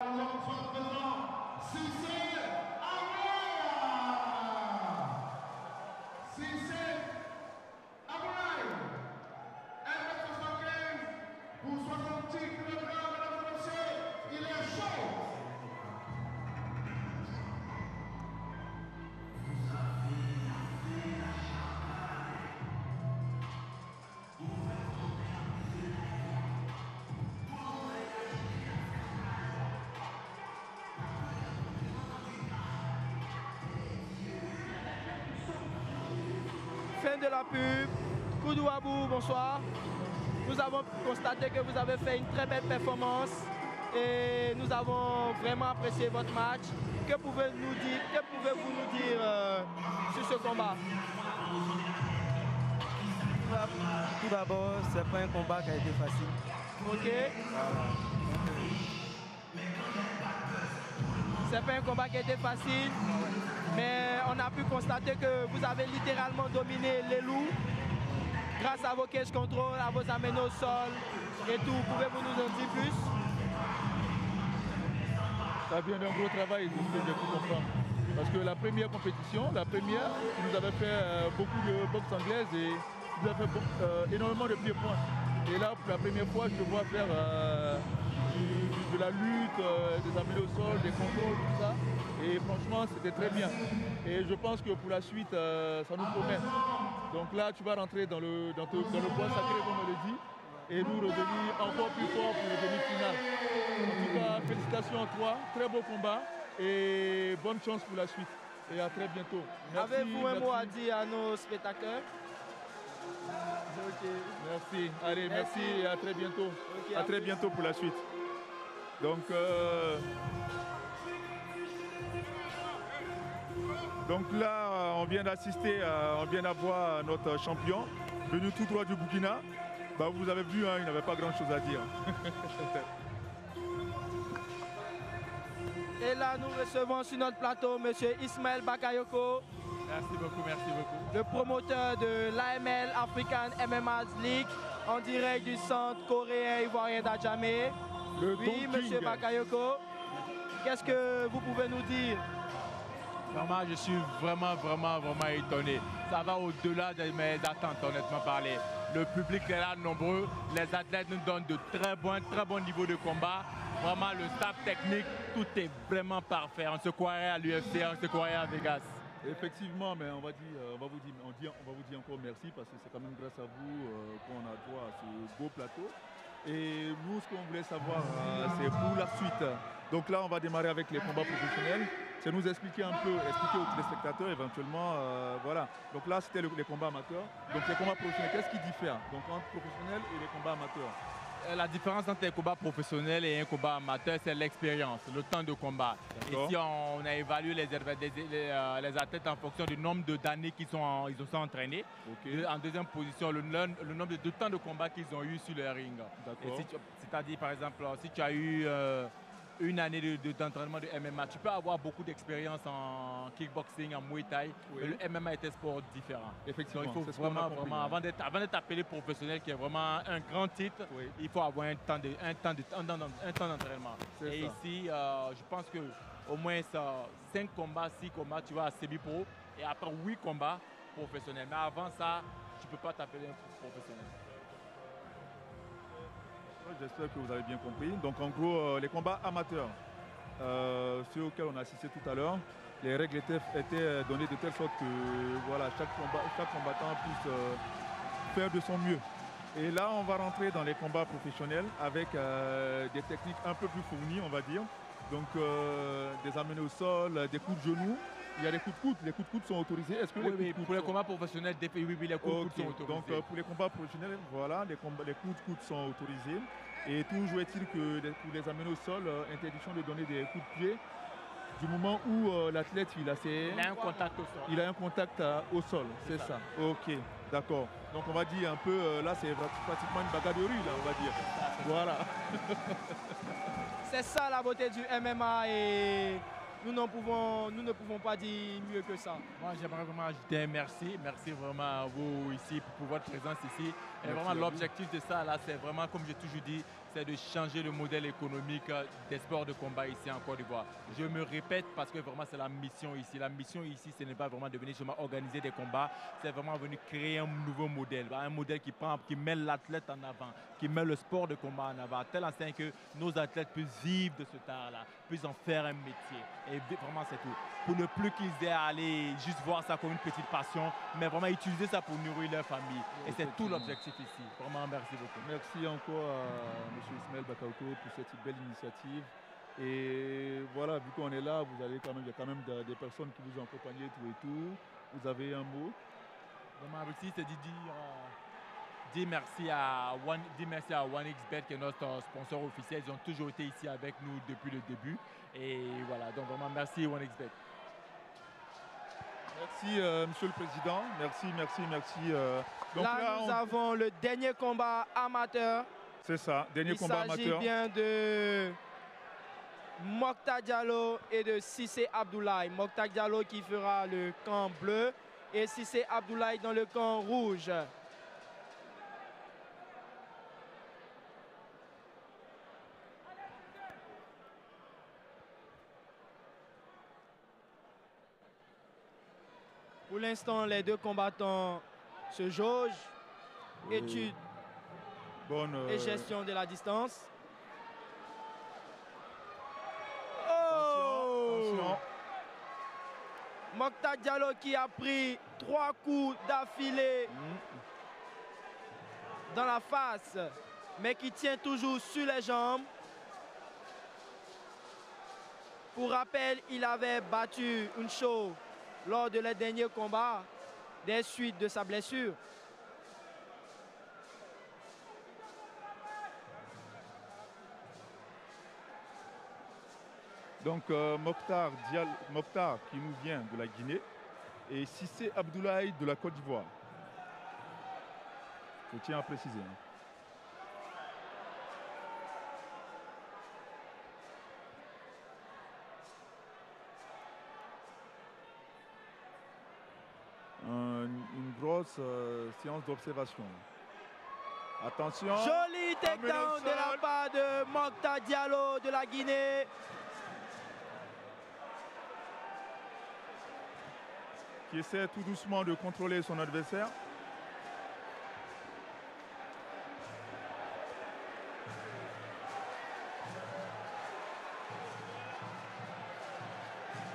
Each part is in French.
Fin de la pub. Koudou Abou, bonsoir. Nous avons constaté que vous avez fait une très belle performance et nous avons vraiment apprécié votre match. Que pouvez-vous nous dire sur ce combat? Tout d'abord, ce n'est pas un combat qui a été facile. Ok. C'est pas un combat qui a été facile, mais on a pu constater que vous avez littéralement dominé les loups grâce à vos cage control, à vos amenés au sol et tout. Pouvez-vous nous en dire plus? Ça vient d'un gros travail, de ce que j'ai pu comprendre. Parce que la première compétition, nous avait fait beaucoup de boxe anglaise et nous avait fait énormément de pieds-points. Et là, pour la première fois, je te vois faire de la lutte, des amenés au sol, des contrôles, tout ça. Et franchement, c'était très bien. Et je pense que pour la suite, ça nous promet. Donc là, tu vas rentrer dans le bois sacré, comme on le dit, et nous revenir encore plus fort pour le demi-finale. En tout cas, félicitations à toi, très beau combat et bonne chance pour la suite. Et à très bientôt. Avez-vous un mot à dire à nos spectateurs? Okay. Merci. Allez, merci et à très bientôt. Okay, à très bientôt pour la suite. Donc là, on vient d'assister, on vient d'avoir notre champion, venu tout droit du Burkina. Bah, vous avez vu, hein, il n'avait pas grand-chose à dire. Et là, nous recevons sur notre plateau M. Ismaël Bakayoko. Merci beaucoup, merci beaucoup. Le promoteur de l'AML African MMA League en direct du centre coréen ivoirien d'Adjamé. Oui, M. Bakayoko, qu'est-ce que vous pouvez nous dire? Vraiment, je suis vraiment étonné. Ça va au-delà de mes attentes, honnêtement parlé. Le public est là nombreux, les athlètes nous donnent de très bons niveaux de combat. Vraiment, le staff technique, tout est vraiment parfait. On se croirait à l'UFC, on se croirait à Vegas. Effectivement, mais on va vous dire encore merci parce que c'est quand même grâce à vous qu'on a droit à ce beau plateau. Et nous, ce qu'on voulait savoir, c'est pour la suite. Donc là, on va démarrer avec les combats professionnels. C'est nous expliquer aux téléspectateurs éventuellement, voilà. Donc là, c'était les combats amateurs. Donc les combats professionnels, qu'est-ce qui diffère donc entre professionnels et les combats amateurs? La différence entre un combat professionnel et un combat amateur, c'est l'expérience, le temps de combat. Ici, on a évalué les athlètes en fonction du nombre d'années qu'ils sont entraînés. Okay. En deuxième position, le nombre de temps de combat qu'ils ont eu sur le ring. C'est-à-dire, par exemple, si tu as eu une année d'entraînement de MMA, tu peux avoir beaucoup d'expérience en kickboxing, en muay thai, mais le MMA est un sport différent. Effectivement, donc, il faut vraiment avant d'être appelé professionnel, qui est vraiment un grand titre, il faut avoir un temps d'entraînement. Et ici, je pense que au moins 5 combats, 6 combats, tu vas à semi-pro, et après 8 combats professionnels. Mais avant ça, tu ne peux pas t'appeler un professionnel. J'espère que vous avez bien compris. Donc en gros, les combats amateurs, ceux auxquels on a assisté tout à l'heure, les règles étaient données de telle sorte que voilà, chaque combattant puisse faire de son mieux. Et là, on va rentrer dans les combats professionnels avec des techniques un peu plus fournies, on va dire. Donc des amenés au sol, des coups de genoux. Il y a des coups de coude. Les coups de coude sont autorisés. Est-ce que pour les combats professionnels, les coups de coude sont autorisés. Donc pour les combats professionnels, voilà, les coups de coude sont autorisés. Et toujours est-il que pour les amener au sol, interdiction de donner des coups de pied du moment où l'athlète il a un contact au sol. Il a un contact au sol, c'est ça. Ok, d'accord. Donc on va dire un peu, là c'est pratiquement une bagarre de rue, là, on va dire. Voilà. C'est ça la beauté du MMA et nous ne pouvons pas dire mieux que ça. Moi, j'aimerais vraiment ajouter un merci. Merci vraiment à vous ici pour votre présence ici. Et vraiment, l'objectif de ça, là, c'est vraiment, comme j'ai toujours dit, c'est de changer le modèle économique des sports de combat ici en Côte d'Ivoire. Je me répète parce que vraiment c'est la mission ici. La mission ici, ce n'est pas vraiment de venir seulement organiser des combats, c'est vraiment venir créer un nouveau modèle. Un modèle qui met l'athlète en avant, qui met le sport de combat en avant, tel enseigne que nos athlètes puissent vivre de ce art-là, puissent en faire un métier. Et vraiment c'est tout. Pour ne plus qu'ils aient à aller juste voir ça comme une petite passion, mais vraiment utiliser ça pour nourrir leur famille. Et c'est tout l'objectif ici. Vraiment, merci beaucoup. Merci encore à M. Ismaël Bakayoko pour cette belle initiative. Et voilà, vu qu'on est là, il y a quand même des personnes qui vous ont accompagné tout et tout. Vous avez un mot? Vraiment, aussi, c'est dire merci à OneXBet qui est notre sponsor officiel. Ils ont toujours été ici avec nous depuis le début. Et voilà, donc vraiment merci OneXBet. Merci Monsieur le Président, merci. Donc là, nous avons le dernier combat amateur. C'est ça, dernier combat amateur. Il s'agit bien de Mokhtar Diallo et de Cissé Abdoulaye. Mokhtar Diallo qui fera le camp bleu et Cissé Abdoulaye dans le camp rouge. Pour l'instant, les deux combattants se jaugent, études et gestion de la distance. Attention. Mokhtar Diallo qui a pris 3 coups d'affilée dans la face, mais qui tient toujours sur les jambes. Pour rappel, il avait battu une show lors de les derniers combats des suites de sa blessure. Donc Mokhtar qui nous vient de la Guinée et Cissé Abdoulaye de la Côte d'Ivoire. Je tiens à préciser. Une grosse séance d'observation. Attention. Joli takedown de la part de Mokhtar Diallo de la Guinée. Qui essaie tout doucement de contrôler son adversaire.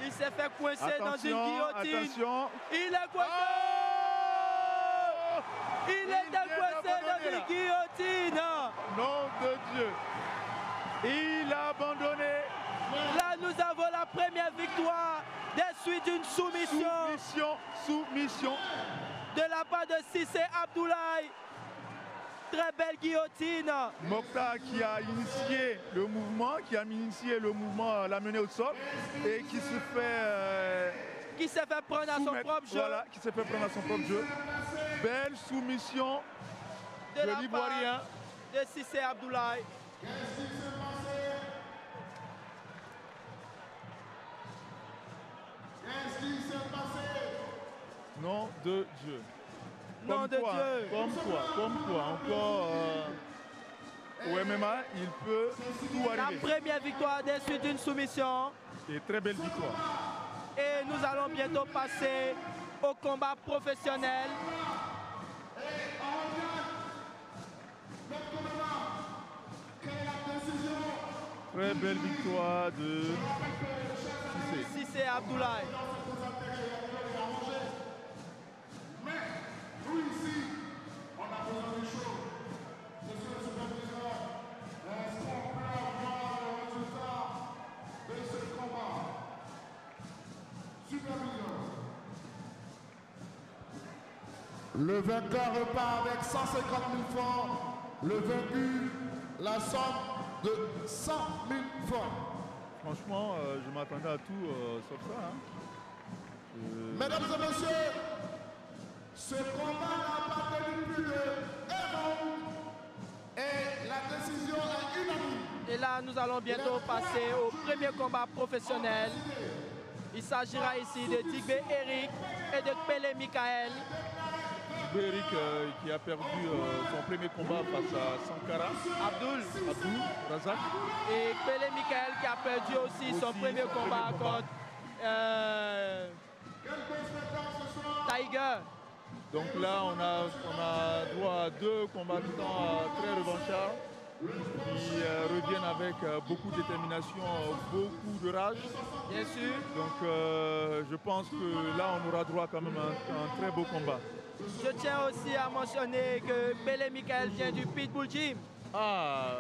Il s'est fait coincer dans une guillotine. Attention. Il est coincé. Oh, il était coincé dans une guillotine. Nom de Dieu. Il a abandonné. Là, nous avons la première victoire des suites d'une Soumission. De la part de Cissé Abdoulaye. Très belle guillotine. Mokhtar qui a initié le mouvement, l'a mené au sol et qui se fait... qui s'est fait prendre à son propre jeu. Voilà, qui s'est fait prendre à son propre jeu. Belle soumission de l'Ivoirien. De Cissé Abdoulaye. Nom de Dieu. Nom de Dieu. Comme quoi, encore au MMA, il peut tout arriver. La première victoire des suites d'une soumission. Et très belle victoire. Et nous allons bientôt passer au combat professionnel. Très belle victoire de Cissé Abdoulaye. Le vainqueur repart avec 150 000 francs. Le vaincu, la somme de 100 000 francs. Franchement, je m'attendais à tout sauf ça. Mesdames et messieurs, ce combat n'a pas tenu plus de 1 round et la décision est unanime. Et là, nous allons bientôt passer au premier combat professionnel. Il s'agira ici de Digbe Eric et de Pele Michael. Eric qui a perdu son premier combat face à Sankara. Abdul Razak. et Pélé Michael qui a perdu aussi son premier combat contre Tiger. Donc là, on a droit à 2 combattants très revanchards qui reviennent avec beaucoup de détermination, beaucoup de rage. Bien sûr. Donc je pense que là, on aura droit quand même à un très beau combat. Je tiens aussi à mentionner que Pélé Michael vient du Pitbull Gym. Ah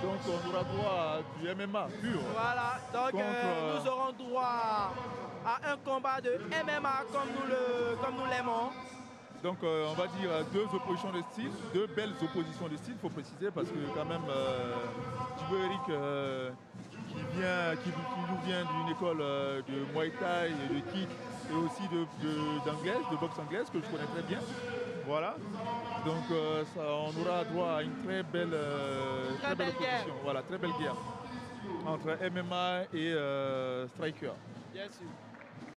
donc on aura droit à du MMA pur. Voilà, donc nous aurons droit à un combat de MMA comme nous l'aimons. Donc on va dire 2 oppositions de style, 2 belles oppositions de style, il faut préciser, parce que quand même Djibo Eric qui nous vient d'une école de Muay Thai et de kick et aussi de boxe anglaise que je connais très bien. Voilà. Donc on aura droit à une très belle opposition. Guerre. Voilà, très belle guerre entre MMA et Striker. Bien sûr.